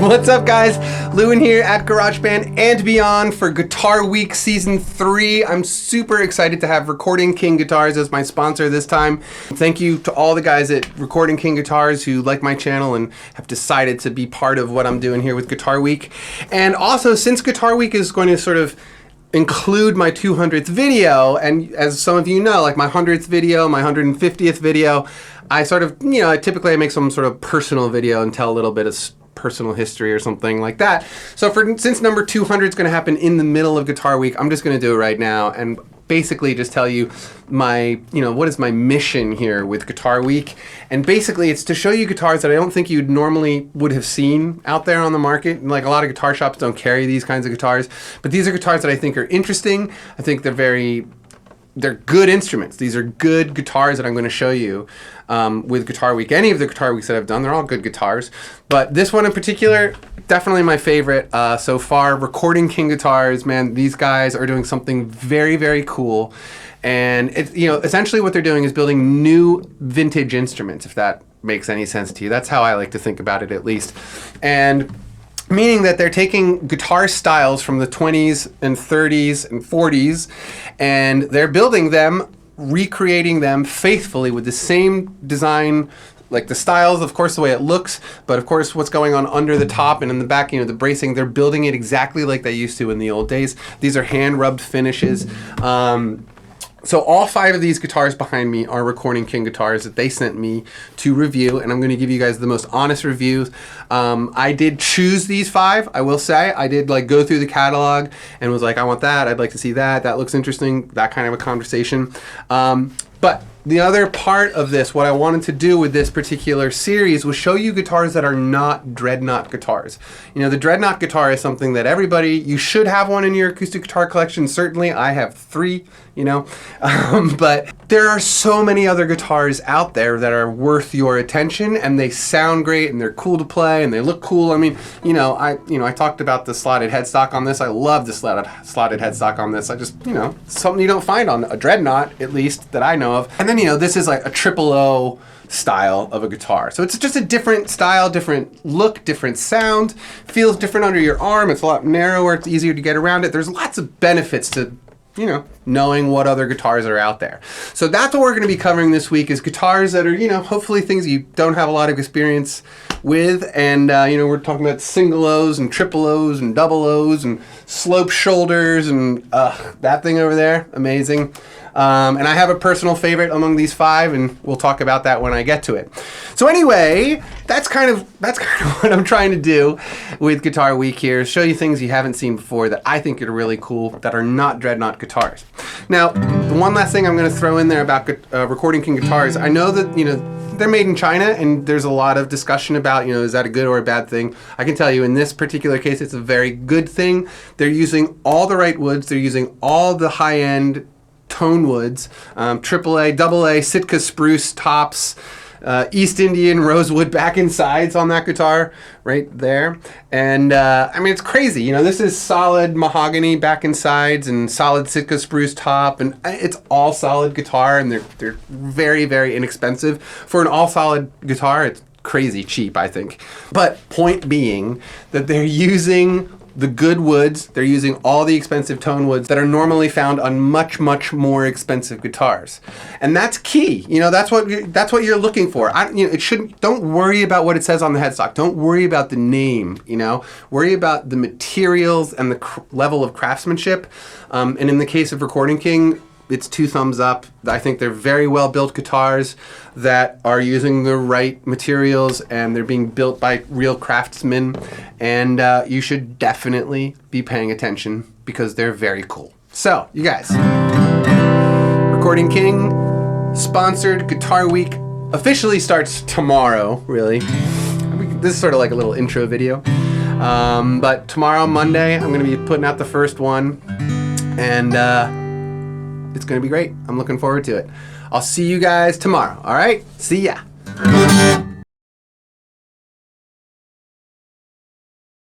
What's up, guys? Lewin here at GarageBand and Beyond for Guitar Week Season 3. I'm super excited to have Recording King Guitars as my sponsor this time. Thank you to all the guys at Recording King Guitars who like my channel and have decided to be part of what I'm doing here with Guitar Week. And also, since Guitar Week is going to sort of include my 200th video, and as some of you know, like my 100th video, my 150th video, I sort of, typically I make some sort of personal video and tell a little bit of personal history or something like that. So since number 200 is going to happen in the middle of Guitar Week, I'm just going to do it right now and basically just tell you my, what is my mission here with Guitar Week. And basically it's to show you guitars that I don't think you normally would have seen out there on the market. Like, a lot of guitar shops don't carry these kinds of guitars, but these are guitars that I think are interesting. I think they're good instruments. These are good guitars that I'm going to show you with Guitar Week. Any of the Guitar Weeks that I've done, they're all good guitars. But this one in particular, definitely my favorite so far. Recording King Guitars, man, these guys are doing something very, very cool. And essentially what they're doing is building new vintage instruments, if that makes any sense to you. That's how I like to think about it, at least. And meaning that they're taking guitar styles from the 20s and 30s and 40s, and they're building them, recreating them faithfully with the same design, like the styles, of course, the way it looks, but of course what's going on under the top and in the back, the bracing, they're building it exactly like they used to in the old days. These are hand-rubbed finishes. So all 5 of these guitars behind me are Recording King guitars that they sent me to review, and I'm going to give you guys the most honest reviews. I did choose these 5, I will say. I did go through the catalog and was like, I want that, I'd like to see that, that looks interesting, that kind of a conversation. But the other part of this, what I wanted to do with this particular series was show you guitars that are not dreadnought guitars. The dreadnought guitar is something that you should have one in your acoustic guitar collection. Certainly, I have 3, but there are so many other guitars out there that are worth your attention, and they sound great, and they're cool to play, and they look cool. I mean, I talked about the slotted headstock on this. I love the slotted headstock on this. I just, something you don't find on a dreadnought, at least that I know of. And then, this is like a triple O style of a guitar. So it's just a different style, different look, different sound, feels different under your arm. It's a lot narrower, it's easier to get around it. There's lots of benefits to, knowing what other guitars are out there. So that's what we're going to be covering this week, is guitars that are, hopefully things you don't have a lot of experience with. And, we're talking about single O's and triple O's and double O's and slope shoulders and that thing over there, amazing. And I have a personal favorite among these 5, and we'll talk about that when I get to it. So anyway, that's kind of what I'm trying to do with Guitar Week here, show you things you haven't seen before that I think are really cool, that are not dreadnought guitars. Now, the one last thing I'm going to throw in there about Recording King guitars, I know that, they're made in China, and there's a lot of discussion about, is that a good or a bad thing? I can tell you in this particular case, it's a very good thing. They're using all the right woods. They're using all the high-end tone woods, AAA, AA, Sitka spruce tops, East Indian rosewood back and sides on that guitar right there. And I mean, it's crazy. This is solid mahogany back and sides and solid Sitka spruce top, and it's all solid guitar, and they're very, very inexpensive. For an all solid guitar, it's crazy cheap, I think. But point being that they're using the good woods, they're using all the expensive tone woods that are normally found on much, much more expensive guitars. And that's key. That's what you're looking for. Don't worry about what it says on the headstock. Don't worry about the name, Worry about the materials and the level of craftsmanship. And in the case of Recording King, it's 2 thumbs up. I think they're very well built guitars that are using the right materials, and they're being built by real craftsmen, and you should definitely be paying attention because they're very cool. So, you guys, Recording King sponsored Guitar Week officially starts tomorrow, really. This is sort of like a little intro video. But tomorrow, Monday, I'm going to be putting out the first one, and it's going to be great. I'm looking forward to it. I'll see you guys tomorrow. All right? See ya.